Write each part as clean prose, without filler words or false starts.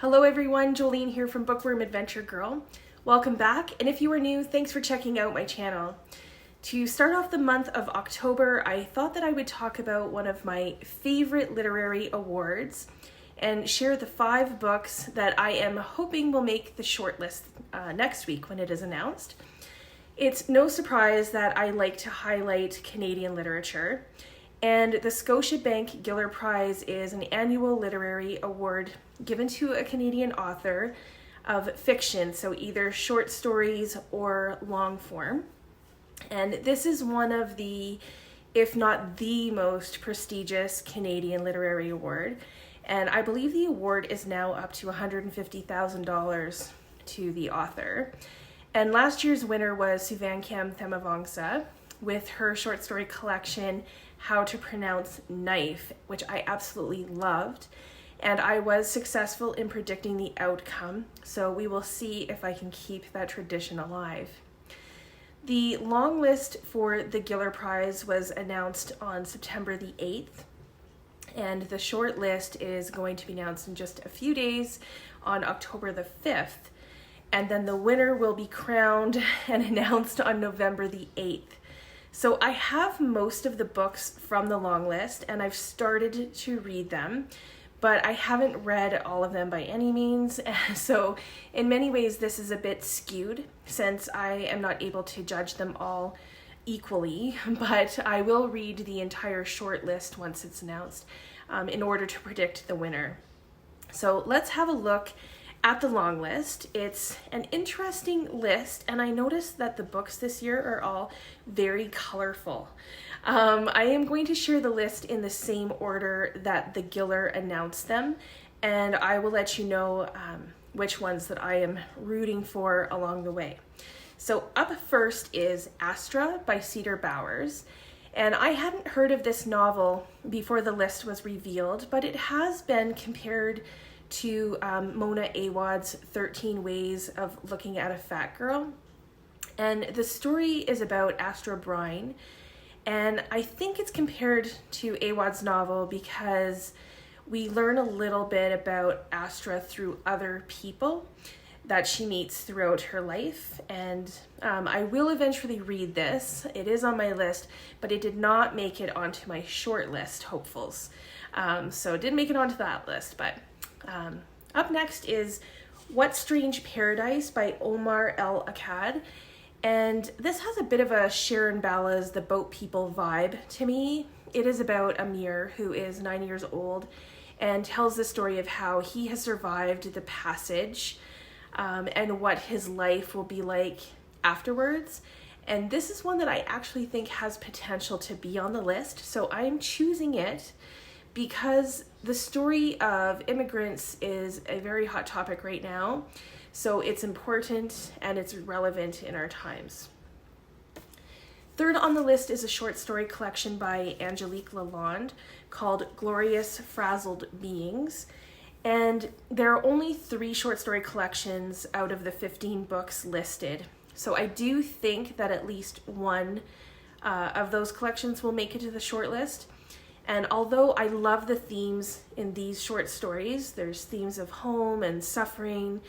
Hello everyone, Jolene here from Bookworm Adventure Girl. Welcome back, and if you are new, thanks for checking out my channel. To start off the month of October, I thought that I would talk about one of my favorite literary awards and share the 5 books that I am hoping will make the shortlist next week when it is announced. It's no surprise that I like to highlight Canadian literature, and the Scotiabank Giller Prize is an annual literary award given to a Canadian author of fiction, so either short stories or long form. And this is one of the, if not the most prestigious Canadian literary award. And I believe the award is now up to $150,000 to the author. And last year's winner was Suvankam Themavongsa with her short story collection, How to Pronounce Knife, which I absolutely loved. And I was successful in predicting the outcome, so we will see if I can keep that tradition alive. The long list for the Giller Prize was announced on September the 8th, and the short list is going to be announced in just a few days on October the 5th, and then the winner will be crowned and announced on November the 8th. So I have most of the books from the long list, and I've started to read them, but I haven't read all of them by any means. So in many ways, this is a bit skewed since I am not able to judge them all equally, but I will read the entire short list once it's announced in order to predict the winner. So let's have a look at the long list. It's an interesting list, and I noticed that the books this year are all very colorful. I am going to share the list in the same order that the Giller announced them, and I will let you know which ones that I am rooting for along the way. So up first is Astra by Cedar Bowers, and I hadn't heard of this novel before the list was revealed, but it has been compared to Mona Awad's 13 Ways of Looking at a Fat Girl. And the story is about Astra Brine, and I think it's compared to Awad's novel because we learn a little bit about Astra through other people that she meets throughout her life. And I will eventually read this. It is on my list, but it did not make it onto my short list hopefuls. So it didn't make it onto that list, but up next is What Strange Paradise by Omar El Akkad. And this has a bit of a Sharon Balla's The Boat People vibe to me. It is about Amir, who is 9 years old, and tells the story of how he has survived the passage and what his life will be like afterwards. And this is one that I actually think has potential to be on the list, so I'm choosing it because the story of immigrants is a very hot topic right now, so it's important and it's relevant in our times. Third on the list is a short story collection by Angélique Lalonde called Glorious Frazzled Beings, and there are only 3 short story collections out of the 15 books listed, so I do think that at least one of those collections will make it to the short list. And although I love the themes in these short stories, there's themes of home and suffering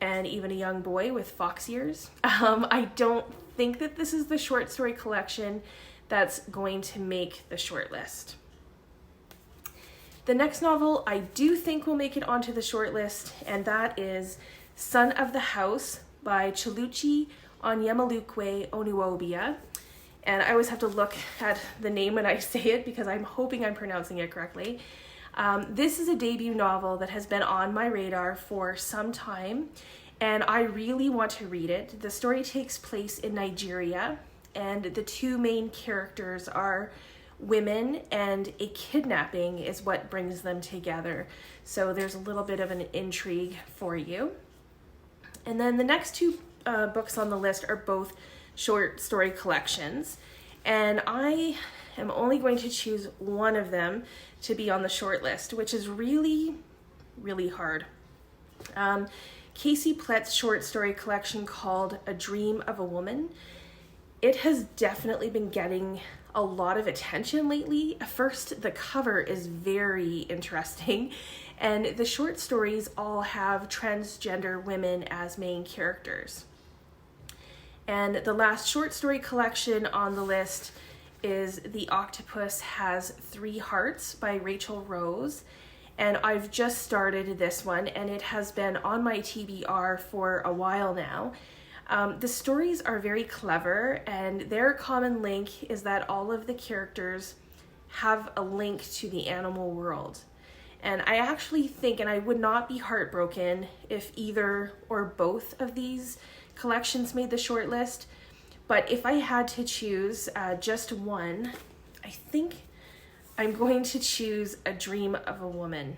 and even a young boy with fox ears, I don't think that this is the short story collection that's going to make the short list. The next novel I do think will make it onto the short list, and that is Son of the House by Cheluchi Onyemelukwe-Onuobia. And I always have to look at the name when I say it because I'm hoping I'm pronouncing it correctly. This is a debut novel that has been on my radar for some time, and I really want to read it. The story takes place in Nigeria, and the 2 main characters are women, and a kidnapping is what brings them together. So there's a little bit of an intrigue for you. And then the next 2 books on the list are both short story collections, and I am only going to choose one of them to be on the short list, which is really, really hard. Casey Plett's short story collection called A Dream of a Woman. It has definitely been getting a lot of attention lately. First, the cover is very interesting, And the short stories all have transgender women as main characters. And the last short story collection on the list is The Octopus Has Three Hearts by Rachel Rose. And I've just started this one, and it has been on my TBR for a while now. The stories are very clever, and their common link is that all of the characters have a link to the animal world. And I actually think, and I would not be heartbroken if either or both of these collections made the short list, but if I had to choose just one, I think I'm going to choose A Dream of a Woman.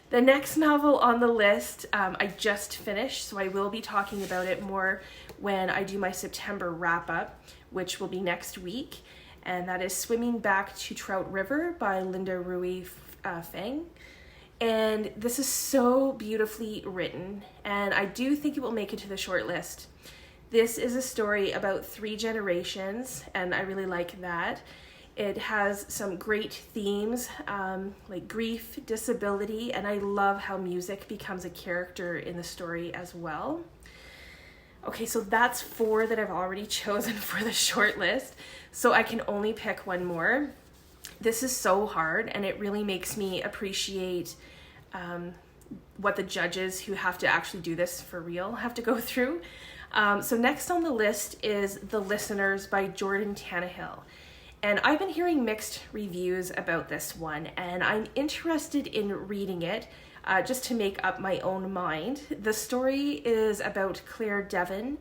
The next novel on the list I just finished, so I will be talking about it more when I do my September wrap-up, which will be next week, and that is Swimming Back to Trout River by Linda Rui Feng. And this is so beautifully written, and I do think it will make it to the short list. This is a story about 3 generations, and I really like that. It has some great themes like grief, disability, and I love how music becomes a character in the story as well. Okay, so that's 4 that I've already chosen for the short list, so I can only pick one more. This is so hard, and it really makes me appreciate what the judges who have to actually do this for real have to go through. So next on the list is The Listeners by Jordan Tannahill. And I've been hearing mixed reviews about this one, and I'm interested in reading it just to make up my own mind. The story is about Claire Devon,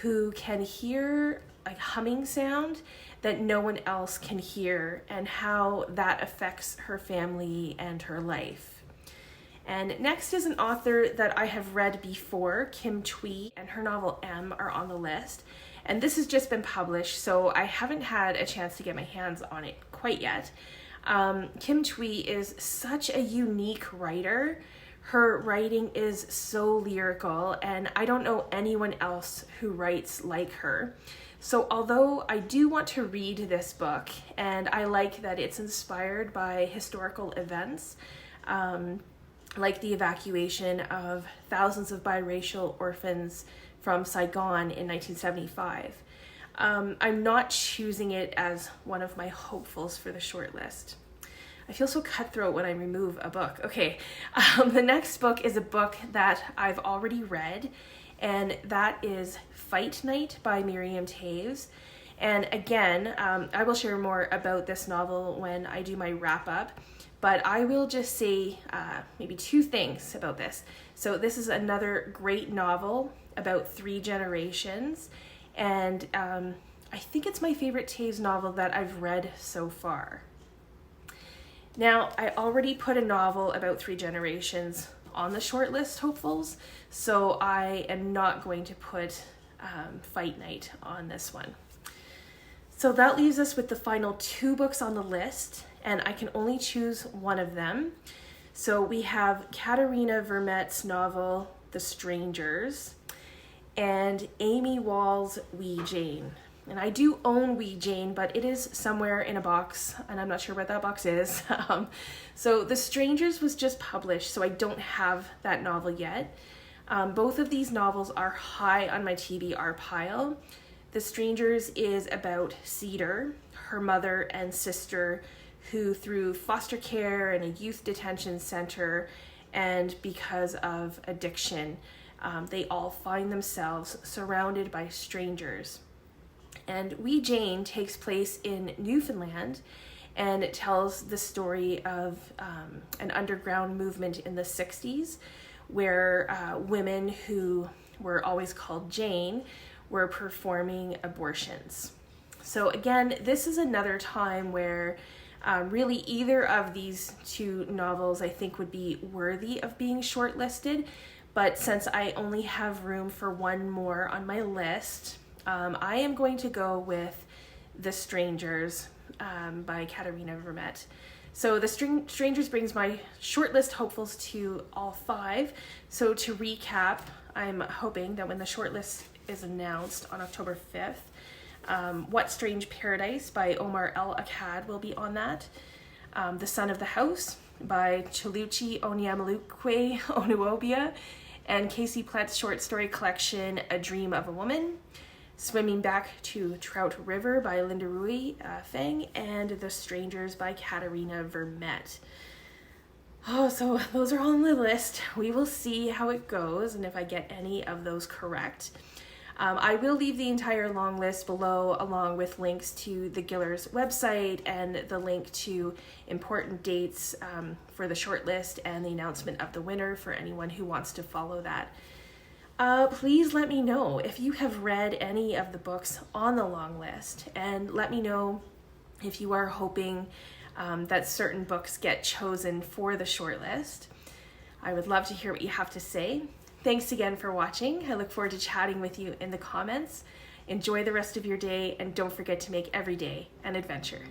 who can hear a humming sound that no one else can hear, and how that affects her family and her life. And next is an author that I have read before, Kim Thúy, and her novel M are on the list. And this has just been published, so I haven't had a chance to get my hands on it quite yet. Kim Thúy is such a unique writer. Her writing is so lyrical, and I don't know anyone else who writes like her. So although I do want to read this book, and I like that it's inspired by historical events, like the evacuation of thousands of biracial orphans from Saigon in 1975. I'm not choosing it as one of my hopefuls for the short list. I feel so cutthroat when I remove a book. Okay, the next book is a book that I've already read, and that is Fight Night by Miriam Taves. And again, I will share more about this novel when I do my wrap-up, but I will just say maybe 2 things about this. So this is another great novel about 3 generations, and I think it's my favorite Taves novel that I've read so far. Now, I already put a novel about 3 generations on the shortlist hopefuls, so I am not going to put Fight Night on this one. So that leaves us with the final 2 books on the list, and I can only choose one of them. So we have Katherena Vermette's novel, The Strangers, and Aimee Wall's Wee Jane. And I do own Wee Jane, but it is somewhere in a box, and I'm not sure what that box is. So The Strangers was just published, so I don't have that novel yet. Both of these novels are high on my TBR pile. The Strangers is about Cedar, her mother and sister, who through foster care and a youth detention center, and because of addiction, they all find themselves surrounded by strangers. And Wee Jane takes place in Newfoundland, and it tells the story of an underground movement in the 60s where women who were always called Jane were performing abortions. So again, this is another time where really either of these 2 novels I think would be worthy of being shortlisted, but since I only have room for one more on my list, I am going to go with The Strangers by Katherena Vermette. So The Strangers brings my shortlist hopefuls to all 5. So to recap, I'm hoping that when the shortlist is announced on October 5th, What Strange Paradise by Omar Akkad will be on that. The Son of the House by Cheluchi Onyemelukwe-Onuobia, and Casey Plett's short story collection, A Dream of a Woman. Swimming Back to Trout River by Feng, and The Strangers by Katherena Vermette. Oh, so those are all on the list. We will see how it goes and if I get any of those correct. I will leave the entire long list below, along with links to the Giller's website and the link to important dates for the shortlist and the announcement of the winner for anyone who wants to follow that. Please let me know if you have read any of the books on the long list, and let me know if you are hoping that certain books get chosen for the shortlist. I would love to hear what you have to say. Thanks again for watching. I look forward to chatting with you in the comments. Enjoy the rest of your day, and don't forget to make every day an adventure.